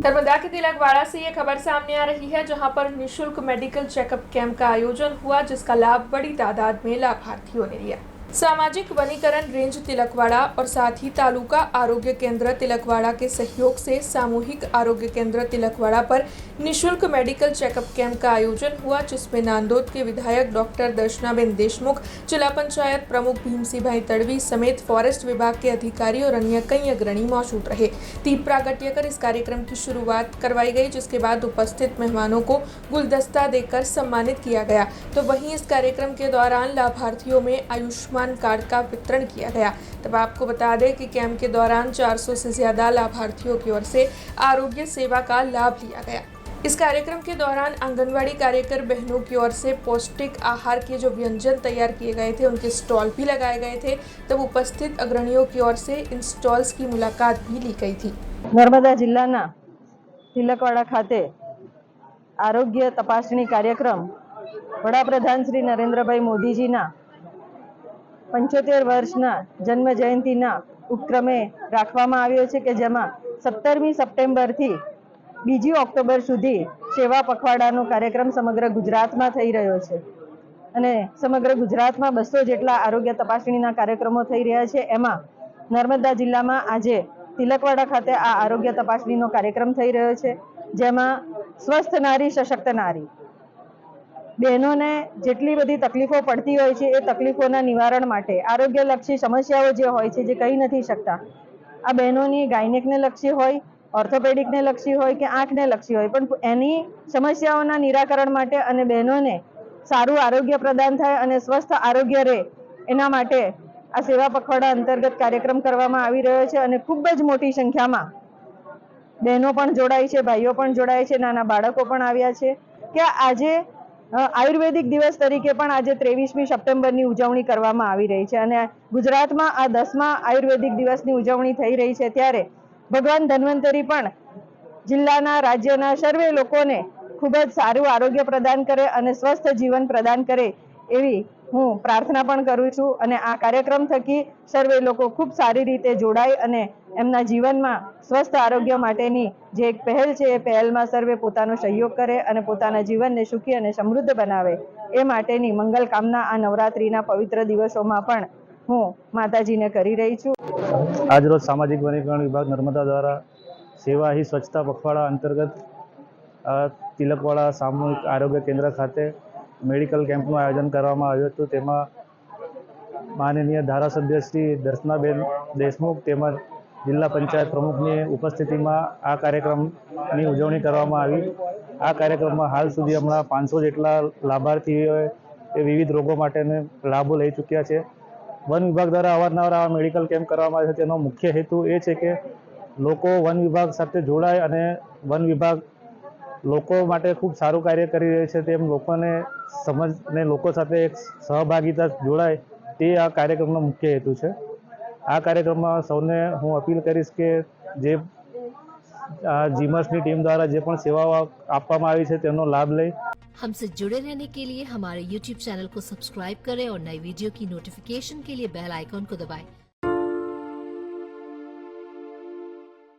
नर्मदा के तिलकवाड़ा से ये खबर सामने आ रही है, जहां पर निशुल्क मेडिकल चेकअप कैंप का आयोजन हुआ, जिसका लाभ बड़ी तादाद में लाभार्थियों ने लिया। सामाजिक वनीकरण रेंज तिलकवाड़ा और साथ ही तालुका आरोग्य केंद्र तिलकवाड़ा के सहयोग से सामूहिक आरोग्य केंद्र तिलकवाड़ा पर निशुल्क मेडिकल चेकअप कैंप का आयोजन हुआ, जिसमें नांदोद के विधायक डॉक्टर दर्शनाबेन देशमुख, जिला पंचायत प्रमुख भीमसिंहभाई तड़वी समेत फॉरेस्ट विभाग के अधिकारी और अन्य कई अग्रणी मौजूद रहे। दीप प्रागट्य कर इस कार्यक्रम की शुरुआत करवाई गई, जिसके बाद उपस्थित मेहमानों को गुलदस्ता देकर सम्मानित किया गया। तो वहीं इस कार्यक्रम के दौरान लाभार्थियों में आयुष्मान कार्ड का वितरण किया गया। तब आपको बता दें कि कैंप के दौरान 400 से ज्यादा लाभार्थियों की ओर से आरोग्य सेवा का लाभ लिया गया। इस कार्यक्रम के दौरान आंगनवाड़ी कार्यकर बहनों की ओर से पौष्टिक आहार के जो व्यंजन तैयार किए गए थे, उनके स्टॉल भी लगाए गए थे। तब उपस्थित अग्रणियों की ओर से इन स्टॉल्स की मुलाकात भी ली गई थी। नर्मदा जिल्लाना तिलकवाड़ा खाते आरोग्य तपासणी कार्यक्रम वडाप्रधान श्री नरेंद्रभाई मोदीजीना 75 વર્ષના જન્મ જયંતિના ઉપક્રમે રાખવામાં આવ્યો છે કે જેમાં 17મી સપ્ટેમ્બરથી 2 ઓક્ટોબર સુધી સેવા પખવાડાનો કાર્યક્રમ સમગ્ર ગુજરાતમાં થઈ રહ્યો છે અને સમગ્ર ગુજરાતમાં 200 જેટલા આરોગ્ય તપાસણીના કાર્યક્રમો થઈ રહ્યા છે। એમાં નર્મદા જિલ્લામાં આજે तिलकवाड़ा खाते आ आरोग्य तपासणीनो कार्यक्रम थई रह्यो छे, जेमां स्वस्थ नारी सशक्त नारी बहनों ने जेटली बधी तकलीफों पड़ती होय छे ए तकलीफोना निवारण माटे आरोग्यलक्षी समस्याओं जे होय छे जे कही नहीं शकता, आ बहनोनी गायनेक ने लक्षी होय, ऑर्थोपेडिक ने लक्षी होय के आंख ने लक्षी होय, पण एनी समस्याओना निराकरण माटे अने बहनोने सारू आरोग्य प्रदान थाय अने स्वस्थ आरोग्य रहे एना माटे आ सेवा पखवाड़ा अंतर्गत कार्यक्रम करवामां आवी रह्यो छे अने खूब ज मोटी संख्यामां बहनों पण जोड़ाई छे, भाईओ पण जोड़ाय छे, नाना बाळको पण आव्या छे के आजे आयुर्वेदिक दिवस तरीके पण आज 23મી સપ્ટેમ્બરની उजवणी करवामां आवी रही छे अने गुजरातमां आ 10मा आयुर्वेदिक दिवसनी उजवणी थई रही छे। त्यारे भगवान धन्वंतरी पण जिल्लाना राज्यना सर्वे लोकोने खूब ज सारू आरोग्य प्रदान करे अने स्वस्थ जीवन प्रदान करे एवी हूँ प्रार्थना पण करूँ छूं अने आ कार्यक्रम थकी सर्वे लोको खूब सारी रीते जोड़ाय अने एमना जीवनमां स्वस्थ आरोग्य माटेनी जे एक पहल छे ए पहलमां सर्वे पोतानो सहयोग करे अने पोताना जीवनने सुखी अने समृद्ध बनावे ए माटेनी मंगल कामना आ नवरात्रिना पवित्र दिवसोमां पण हूँ माताजीने करी रही छूं। आज रोज सामाजिक वनीकरण विभाग नर्मदा द्वारा सेवा ही स्वच्छता पखवाड़ा अंतर्गत तिलकवाड़ा सामूहिक आरोग्य केंद्र खाते मेडिकल केम्पનું આયોજન કરવામાં આવ્યું હતું। તેમાં માનનીય ધારાસભ્ય શ્રી દર્શનાબેન દેશમુખ તેમજ જિલ્લા પંચાયત પ્રમુખની ઉપસ્થિતિમાં આ કાર્યક્રમની ઉજવણી કરવામાં આવી। આ કાર્યક્રમમાં હાલ સુધી હમણાં 500 જેટલા લાભાર્થીઓએ વિવિધ રોગો માટેને લાભો લઈ ચૂક્યા છે। વન વિભાગ દ્વારા અવારનવાર આ મેડિકલ કેમ્પ કરવામાં આવે છે। તેનો મુખ્ય હેતુ એ છે કે લોકો વન વિભાગ સાથે જોડાય અને વન વિભાગ લોકો માટે ખૂબ સારું કાર્ય કરી રહ્યું છે તેમ લોકોને સમજને લોકો સાથે એક સહભાગિતા જોડાય તે આ કાર્યક્રમનો મુખ્ય હેતુ છે। આ કાર્યક્રમમાં સૌને હું અપીલ કરીશ કે જે જીમર્સની ટીમ દ્વારા જે પણ સેવાઓ આપવામાં આવી છે તેનો લાભ લઈ। हमसे जुड़े रहने के लिए हमारे YouTube चैनल को सब्सक्राइब करें और नई वीडियो की नोटिफिकेशन के लिए बेल आइकॉन को दबाएं।